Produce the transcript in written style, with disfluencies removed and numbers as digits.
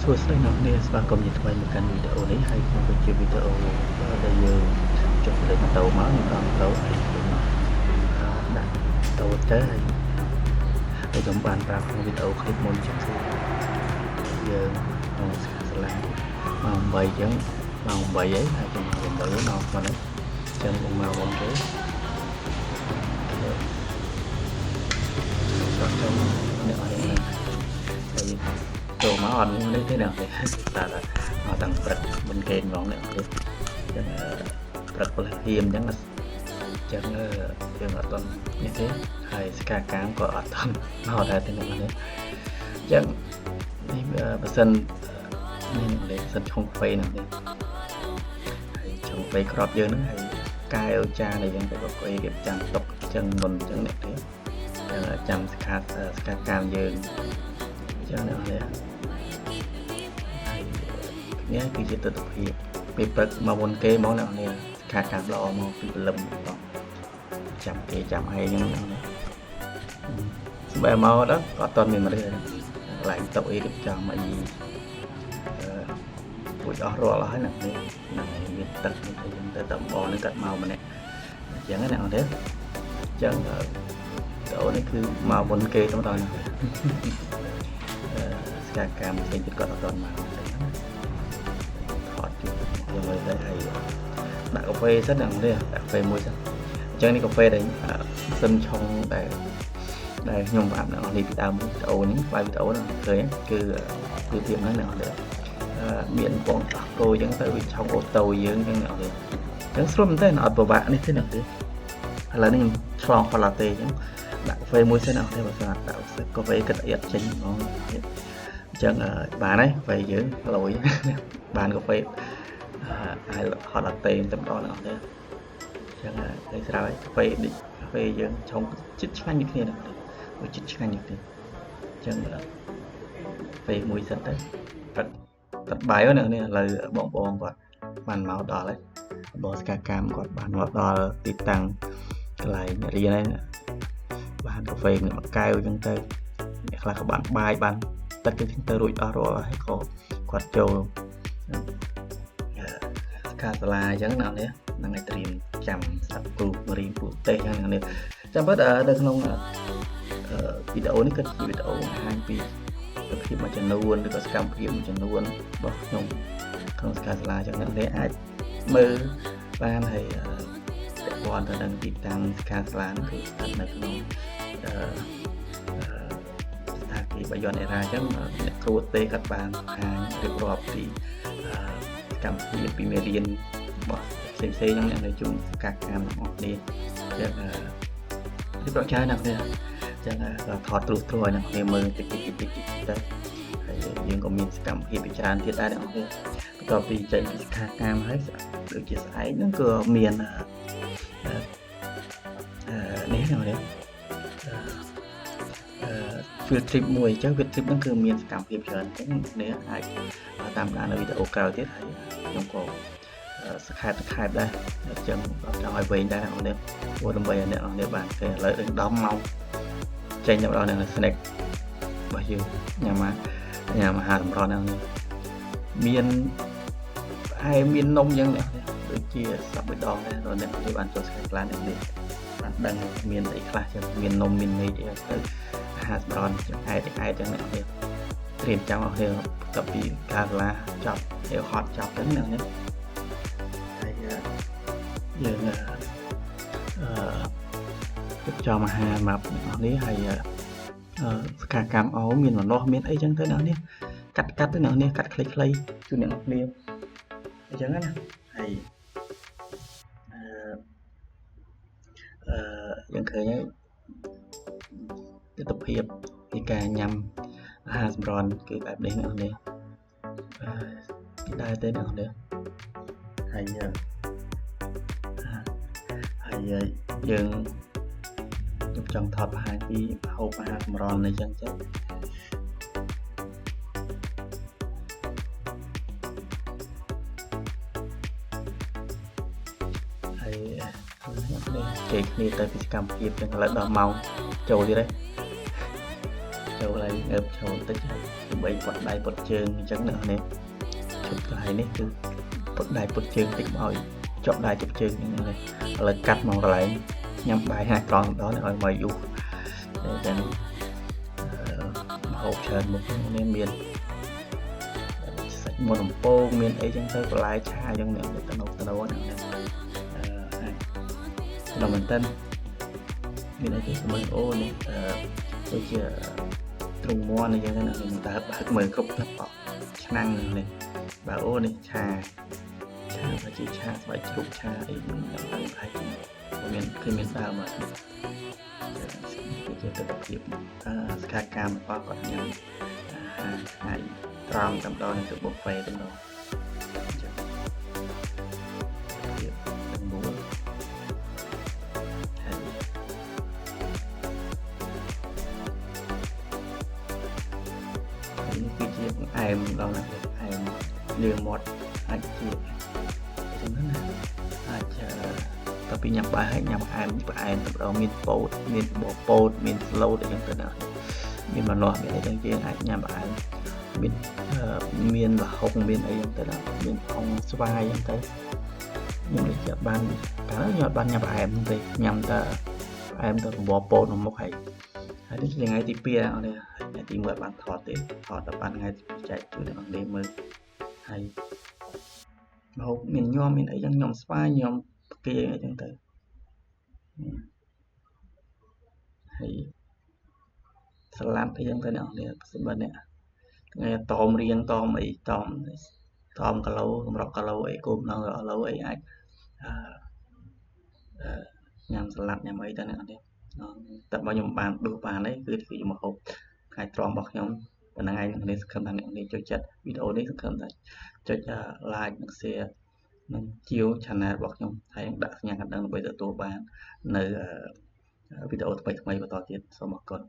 សួស្តីអ្នកនាងស្វាគមន៍ជាថ្មីមកកាន់វីដេអូនេះហើយខ្ញុំគឺជាវីដេអូដែលយើងចុះលេខម៉ូតូមកខ្ញុំដល់ម៉ូតូហើយខ្ញុំដាក់ម៉ូតូទៅហើយខ្ញុំបានប្រាប់ក្នុងវីដេអូឃ្លីបមួយចឹងគឺយើងក្នុងសាលាម៉ោង8ចឹងម៉ោង8ហើយខ្ញុំមក8ដល់មកនេះចឹងខ្ញុំមកមុនគេចូលអ្នកអរណាហើយចូលមកអត់នេះទេណាតែមកតាំងព្រឹកមិនគេហ្មងនេះចឹងព្រឹកពលហៀមចឹងចឹងយើងអត់ទាន់នេះទេហើយស្កាកាមក៏អត់ទាន់មកដែរទេនេះចឹងនេះបើសិននេះលេខសិនឆុងហ្វេហ្នឹងនេះហើយឆុងហ្វេក្របយើងហ្នឹងហើយកែវចាដែលយើងទៅអង្គុយរៀបចំតុកចឹងមុនចឹងនេះទេចាំស្កាកាមយើងចឹងនេះនេះគឺជាទស្សនវិជ្ជាពេលព្រឹកមកមុនគេមកអ្នកនេះខាកាមល្អមកពីព្រលឹមបងចាំគេចាំអីហ្នឹងណាស្បែមកដល់ក៏អត់តមានមកទេកន្លែងតុអីរៀបចំអីពួយអស់រាល់ហើយណានេះមានទឹកមានអីហ្នឹងទៅតំបន់នេះកាត់មកម្នាក់អញ្ចឹងណាអ្នកនេះអញ្ចឹងអូនេះគឺមកមុនគេទៅដល់ស្កាកាមផ្សេងទៀតគាត់អត់តមកថតជួយមើលទៅហើយដាក់កាហ្វេសិនហ្នឹងទេកាហ្វេមួយសិនអញ្ចឹងនេះកាហ្វេដែលសិនឆុងដែលខ្ញុំប្រាប់អ្នកនរនេះពីដើមវីដេអូនេះបាយវីដេអូហ្នឹងឃើញគឺពីភាពហ្នឹងអ្នកនរមានបងដោះគោអញ្ចឹងទៅវាឆុងអូតូយើងអញ្ចឹងអ្នកនរអញ្ចឹងស្រួលមែនទេអត់ពិបាកនេះទេអ្នកនរឥឡូវនេះខ្ញុំឆ្លងផាឡាតេអញ្ចឹងដាក់កាហ្វេមួយសិនអ្នកនរបើស្អាតដាក់កាហ្វេគិតអៀតចេញហ្មងអញ្ចឹងបានហើយកាហ្វេយើងលយបានកាហ្វេហើយហត់ឡាតេតែម្ដងអ្នកនរចឹងតែស្រាប់ហើយកាហ្វេយើងឆុងចិត្តឆ្ងាញ់ដូចគ្នាណាមួយចិត្តឆ្ងាញ់ដូចគ្នាចឹងកាហ្វេមួយសិនទៅទឹកបាយហ្នឹងនេះឥឡូវបងគាត់បានមកដល់ហើយបងស្កាកាមគាត់បានមកដល់ទីតាំងកន្លែងរៀនហើយបានកាហ្វេមួយកែវចឹងទៅអ្នកខ្លះក៏បានបាយបានទឹកចឹងទៅរួចអស់រាល់ហើយក៏គាត់ចូលកាសាឡាអញ្ចឹងណានេះនឹងឲ្យត្រៀមចាំស្ដាប់គ្រូរៀនពូទេសអញ្ចឹងនេះចាំពិតនៅក្នុងវីដេអូនេះគឺជាវីដេអូបង្ហាញពីប្រភេទមួយចំនួនឬក៏សកម្មភាពមួយចំនួនរបស់ខ្ញុំក្នុងកាសាឡាអញ្ចឹងនេះអាចមើលបានហើយពាក់ព័ន្ធទៅនឹងទីតាំងកាសាឡាគឺស្ថិតនៅក្នុងស្ថានភាពបាយ័នអេរ៉ាអញ្ចឹងអ្នកគ្រូទេគាត់បានបង្ហាញរៀបរាប់ពីកម្មវិធីពីមេរៀនរបស់ផ្សេងៗហ្នឹងនៅជុំការកម្មរបស់គ្នាចឹងពីប្រចាំណាស់គ្នាចឹងថតត្រួសត្រាយណាស់គ្នាមើលតិចទៅហើយយើងក៏មានសកម្មភាពជាច្រើនទៀតដែរអ្នកគ្នាបន្ទាប់ពីចេញពីការកម្មហើយដូចជាស្អែកហ្នឹងក៏មាននេះណា field trip មួយអញ្ចឹង field trip ហ្នឹងគឺមានសកម្មភាពច្រើនអញ្ចឹងអ្នកអាចតាមដាននៅវីដេអូក្រោយទៀតហើយខ្ញុំក៏សង្ខេបដែរអញ្ចឹងចង់ឲ្យវែងដែរអ្នកនរព្រោះដើម្បីឲ្យអ្នកនរបានគេឥឡូវដល់10ម៉ោងចេញទៅដល់នៅ snack របស់យើងញ៉ាំអាហារសម្រន់ហ្នឹងមានហើយមាននំអញ្ចឹងដូចជាសពមួយដងដែរដល់អ្នកនរបានចូលស្គាល់ខ្លាំងនេះបានដឹងមានអីខ្លះចឹងមាននំមានន័យទៅអាហារសម្រន់ចឹងឯតចឹងអ្នកនរត្រៀមចាំអស់គ្នាទៅពីកាឡាចប់ហើយហត់ចប់ហ្នឹងអ្នកនរហើយយើងចំអាហារមកនេះហើយសកម្មអូមានម្នាស់មានអីចឹងទៅអ្នកនេះកាត់ទៅអ្នកនេះកាត់ខ្លីៗជូនអ្នកគ្នាអញ្ចឹងណាហើយយើងឃើញហើយទស្សនវិជ្ជាពីការញ៉ាំអាហារសម្រន់គឺបែបនេះអ្នកនេះដែរទេអ្នកនេះហើយយើងចង់ថតបង្ហាញពីហូបអាហារសម្រន់អីចឹងហើយគេគ្នាទៅពីសកម្មភាពចឹងឥឡូវដល់ម៉ោងចូលទៀតហើយច ចូលកន្លែងងើបចូលតិចដើម្បីពត់ដៃពត់ជើងអញ្ចឹងអ្នកនេះជប់កន្លែងនេះគឺពត់ដៃពត់ជើងតិចមកឲ្យជាប់ដៃជាប់ជើងហ្នឹងនេះឥឡូវកាត់មកកន្លែងញ៉ាំបាយហាក់ត្រង់ដល់ឲ្យមកយូរអញ្ចឹងហូបច្រើនមុខនេះមានសាច់មុនដំពងមានអីចឹងទៅបន្លែឆាចឹងនេះទៅនោះហ្នឹងដល់មែនតើមានអីគេមើលអូនេះដូចជាទ្រង់មាន់អីចឹងណាខ្ញុំដើរបើកមើលគ្រប់ទឹកអស់ឆ្នាំងនេះបើអូនេះឆាបើជាឆាស្បែកជ្រូកឆាអីខ្ញុំដឹងហើយមានគឺមានដើមមកជាទស្សនវិជ្ជាស្កាកម្មគាត់ញ៉ាំថ្ងៃត្រង់តាមដល់នឹងទៅបុកហ្វេទៅដល់អែមដល់ណាអែមលឿងមាត់អាចជាចឹងណាអាចតពីញ៉ាំបាយហើយញ៉ាំអែមផ្អែមទៅដល់មានពោតមានបបពោតមានស្លូតអីចឹងទៅណាមានម្នាស់មានអីចឹងជាអាចញ៉ាំផ្អែមមានលហុងមានអីចឹងទៅណាមានអង្គស្វាយចឹងទៅខ្ញុំនិយាយបានកាលខ្ញុំបានញ៉ាំផ្អែមទេញ៉ាំតែផ្អែមទៅបបពោតនៅមុខហើយនេះជាថ្ងៃទី2នេះថ្ងៃទី1បានថតទេថតដល់បានថ្ងៃទី2ចែកជួយដល់អ្នកមើលហើយម្ហូបមានញោមមានអីចឹងញោមស្វាយញោមផ្កាអីចឹងទៅហើយសាឡាត់អីចឹងទៅអ្នកនេះសិនបើអ្នកថ្ងៃតอมរៀងតอมអីតอมគីឡូសម្រាប់គីឡូអីគោមនៅគីឡូអីអាចញ៉ាំសាឡាត់ញ៉ាំអីទៅអ្នកនេះតែបើខ្ញុំបានដួសបានទេគឺមកហូបថ្ងៃត្រង់របស់ខ្ញុំប៉ុណ្ណឹងឯងនេះសង្ឃឹមថាអ្នកនេះចូលចិត្តវីដេអូនេះសង្ឃឹមថាចុច like និង share និងជាវ channel របស់ខ្ញុំហើយដាក់សញ្ញាកណ្ដឹងដើម្បីទទួលបាននៅវីដេអូថ្មីៗបន្តទៀតសូមអរគុណ